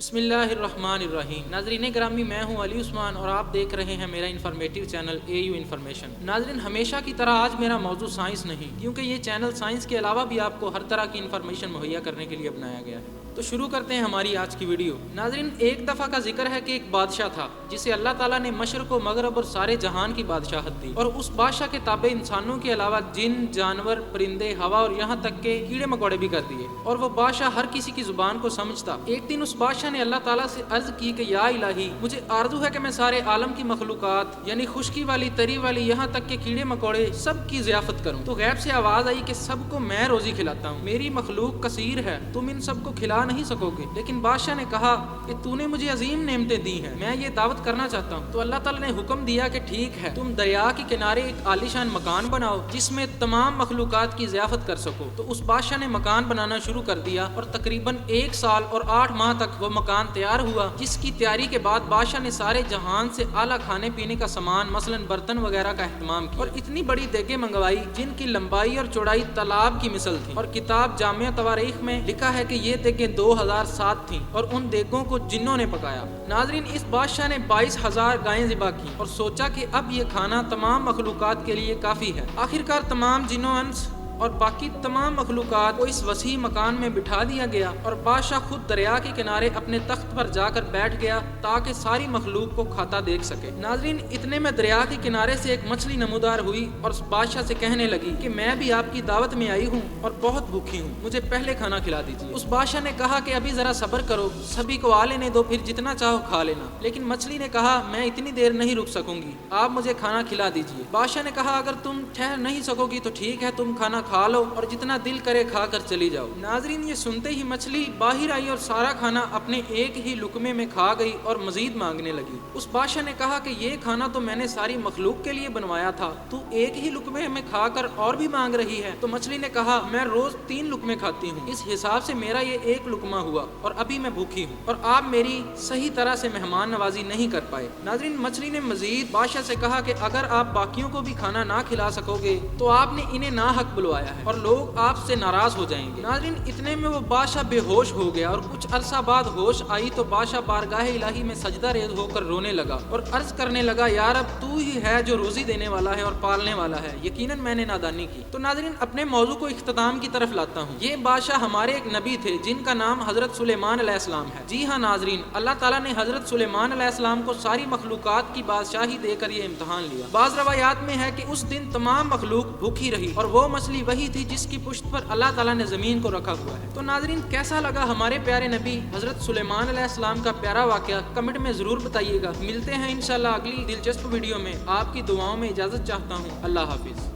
بسم اللہ الرحمن الرحیم۔ ناظرین گرامی، میں ہوں علی عثمان اور آپ دیکھ رہے ہیں میرا انفارمیٹیو چینل AU انفارمیشن۔ ناظرین، ہمیشہ کی طرح آج میرا موضوع سائنس نہیں، کیونکہ یہ چینل سائنس کے علاوہ بھی آپ کو ہر طرح کی انفارمیشن مہیا کرنے کے لیے بنایا گیا ہے۔ تو شروع کرتے ہیں ہماری آج کی ویڈیو۔ ناظرین، ایک دفعہ کا ذکر ہے کہ ایک بادشاہ تھا جسے اللہ تعالیٰ نے مشرق و مغرب اور سارے جہان کی بادشاہت دی، اور اس بادشاہ کے تابع انسانوں کے علاوہ جن، جانور، پرندے، ہوا اور یہاں تک کہ کیڑے مکوڑے بھی کر دیے، اور وہ بادشاہ ہر کسی کی زبان کو سمجھتا۔ ایک دن اس بادشاہ نے اللہ تعالیٰ سے عرض کی کہ یا الہی، مجھے آرزو ہے کہ میں سارے عالم کی مخلوقات یعنی خشکی والی، تری والی، یہاں تک کہ کیڑے مکوڑے سب کی ضیافت کروں۔ تو غیب سے آواز آئی کہ سب کو میں روزی کھلاتا ہوں، میری مخلوق کثیر ہے، تم ان سب کو کھلا نہیں سکو گے۔ لیکن بادشاہ نے کہا کہ تو نے مجھے عظیم نعمتیں دی ہیں، میں یہ دعوت کرنا چاہتا ہوں۔ تو اللہ تعالیٰ نے حکم دیا کہ ٹھیک ہے، تم دریا کے کنارے ایک عالیشان مکان بناؤ جس میں تمام مخلوقات کی ضیافت کر سکو۔ تو اس بادشاہ نے مکان بنانا شروع کر دیا، اور تقریباً 1 سال اور 8 ماہ تک وہ مکان تیار ہوا، جس کی تیاری کے بعد بادشاہ نے سارے جہان سے اعلیٰ کھانے پینے کا سامان مثلاً برتن وغیرہ کا اہتمام کیا، اور اتنی بڑی دیگیں منگوائی جن کی لمبائی اور چوڑائی تالاب کی مثل تھی۔ اور کتاب جامع تواریخ میں لکھا ہے کہ یہ دیگیں 2007 تھیں، اور ان دیگوں کو جنوں نے پکایا۔ ناظرین، اس بادشاہ نے 22,000 گائیں ذبح کی اور سوچا کہ اب یہ کھانا تمام مخلوقات کے لیے کافی ہے۔ آخرکار تمام جنوں، انس اور باقی تمام مخلوقات کو اس وسیع مکان میں بٹھا دیا گیا، اور بادشاہ خود دریا کے کنارے اپنے تخت پر جا کر بیٹھ گیا تاکہ ساری مخلوق کو کھاتا دیکھ سکے۔ ناظرین، اتنے میں دریا کے کنارے سے ایک مچھلی نمودار ہوئی اور اس بادشاہ سے کہنے لگی کہ میں بھی آپ کی دعوت میں آئی ہوں اور بہت بھوکی ہوں، مجھے پہلے کھانا کھلا دیجیے۔ اس بادشاہ نے کہا کہ ابھی ذرا صبر کرو، سبھی کو آ لینے دو، پھر جتنا چاہو کھا لینا۔ لیکن مچھلی نے کہا میں اتنی دیر نہیں رک سکوں گی، آپ مجھے کھانا کھلا دیجیے۔ بادشاہ نے کہا اگر تم ٹھہر نہیں سکو گی تو ٹھیک ہے، تم کھانا کھا لو اور جتنا دل کرے کھا کر چلی جاؤ۔ ناظرین، یہ سنتے ہی مچھلی باہر آئی اور سارا کھانا اپنے ایک ہی لقمے میں کھا گئی اور مزید مانگنے لگی۔ اس بادشاہ نے کہا کہ یہ کھانا تو میں نے ساری مخلوق کے لیے بنوایا تھا، تو ایک ہی لقمے میں کھا کر اور بھی مانگ رہی ہے۔ تو مچھلی نے کہا میں روز 3 لقمے کھاتی ہوں، اس حساب سے میرا یہ 1 لقمہ ہوا، اور ابھی میں بھوکی ہوں، اور آپ میری صحیح طرح سے مہمان نوازی نہیں کر پائے۔ ناظرین، مچھلی نے مزید بادشاہ سے کہا کہ اگر آپ باقیوں کو بھی کھانا نہ کھلا سکو گے تو آپ نے انہیں ناحق بلوایا ہے اور لوگ آپ سے ناراض ہو جائیں گے۔ ناظرین، اتنے میں وہ بادشاہ بے ہوش ہو گیا، اور کچھ عرصہ بعد ہوش آئی تو بادشاہ بارگاہ الہی میں سجدہ ریز ہو کر رونے لگا اور عرض کرنے لگا یا رب، تو ہی ہے جو روزی دینے والا ہے اور پالنے والا ہے، یقیناً میں نے نادانی کی۔ تو ناظرین، اپنے موضوع کو اختتام کی طرف لاتا ہوں۔ یہ بادشاہ ہمارے ایک نبی تھے جن کا نام حضرت سلیمان علیہ السلام ہے۔ جی ہاں ناظرین، اللہ تعالیٰ نے حضرت سلیمان علیہ السلام کو ساری مخلوقات کی بادشاہی دے کر یہ امتحان لیا۔ بعض روایات میں ہے کہ اس دن تمام مخلوق بھوکی رہی، اور وہ مچھلی وہی تھی جس کی پشت پر اللہ تعالیٰ نے زمین کو رکھا ہوا ہے۔ تو ناظرین، کیسا لگا ہمارے پیارے نبی حضرت سلیمان علیہ السلام کا پیارا واقعہ؟ کمنٹ میں ضرور بتائیے گا۔ ملتے ہیں انشاءاللہ اگلی دلچسپ ویڈیو میں۔ آپ کی دعاؤں میں اجازت چاہتا ہوں۔ اللہ حافظ۔